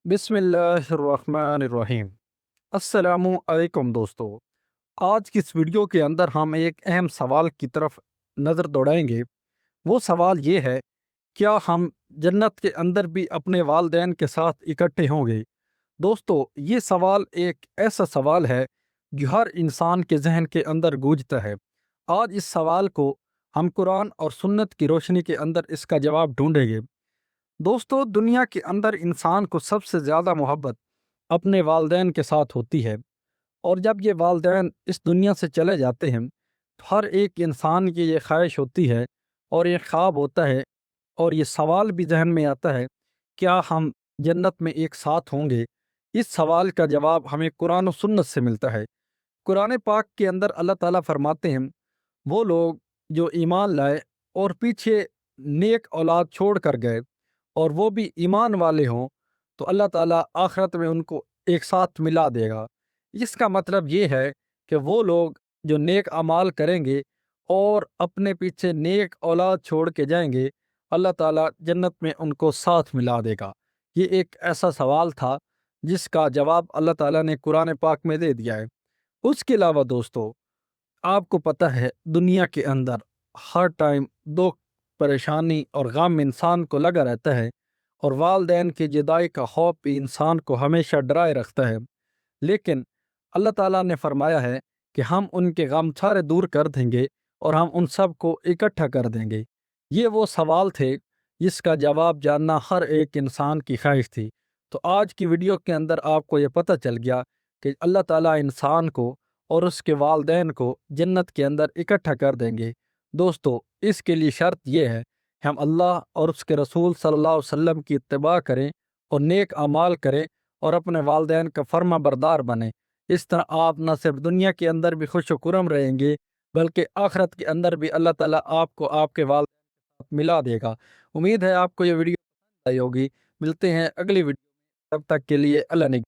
बिस्मिल्लाहिर्रहमानिर्रहीम। अस्सलामु अलैकुम दोस्तों। आज की इस वीडियो के अंदर हम एक अहम सवाल की तरफ नज़र दौड़ाएंगे। वो सवाल ये है, क्या हम जन्नत के अंदर भी अपने वालदैन के साथ इकट्ठे होंगे? दोस्तों, ये सवाल एक ऐसा सवाल है जो हर इंसान के जहन के अंदर गूंजता है। आज इस सवाल को हम कुरान और सुन्नत की रोशनी के अंदर इसका जवाब ढूंढेंगे। दोस्तों, दुनिया के अंदर इंसान को सबसे ज़्यादा मोहब्बत अपने वालदैन के साथ होती है। और जब ये वालदैन इस दुनिया से चले जाते हैं तो हर एक इंसान की ये ख्वाहिश होती है और ये ख्वाब होता है और ये सवाल भी जहन में आता है, क्या हम जन्नत में एक साथ होंगे? इस सवाल का जवाब हमें कुरान और सुन्नत से मिलता है। कुरान पाक के अंदर अल्लाह ताला फरमाते हैं, वो लोग जो ईमान लाए और पीछे नेक औलाद छोड़ कर गए और वो भी ईमान वाले हों, तो अल्लाह ताला आखिरत में उनको एक साथ मिला देगा। इसका मतलब ये है कि वो लोग जो नेक अमाल करेंगे और अपने पीछे नेक औलाद छोड़ के जाएंगे, अल्लाह ताला जन्नत में उनको साथ मिला देगा। ये एक ऐसा सवाल था जिसका जवाब अल्लाह ताला ने कुरान पाक में दे दिया है। उसके अलावा दोस्तों, आपको पता है दुनिया के अंदर हर टाइम दुख, परेशानी और गम इंसान को लगा रहता है और वालदैन की जुदाई का खौफ भी इंसान को हमेशा डराए रखता है। लेकिन अल्लाह ताला ने फरमाया है कि हम उनके गम सारे दूर कर देंगे और हम उन सब को इकट्ठा कर देंगे। ये वो सवाल थे जिसका जवाब जानना हर एक इंसान की ख्वाहिश थी। तो आज की वीडियो के अंदर आपको ये पता चल गया कि अल्लाह ताला इंसान को और उसके वालदैन को जन्नत के अंदर इकट्ठा कर देंगे। दोस्तों, इसके लिए शर्त यह है, हम अल्लाह और उसके रसूल सल्लल्लाहु अलैहि वसल्लम की इत्तिबा करें और नेक अमाल करें और अपने वालदैन का फर्मा बरदार बने। इस तरह आप न सिर्फ दुनिया के अंदर भी खुश खुर्रम रहेंगे, बल्कि आखिरत के अंदर भी अल्लाह ताला आपको आपके वालदैन के साथ मिला देगा। उम्मीद है आपको ये वीडियो पसंद आई होगी। मिलते हैं अगली वीडियो में, तब तक के लिए अल्लाह ने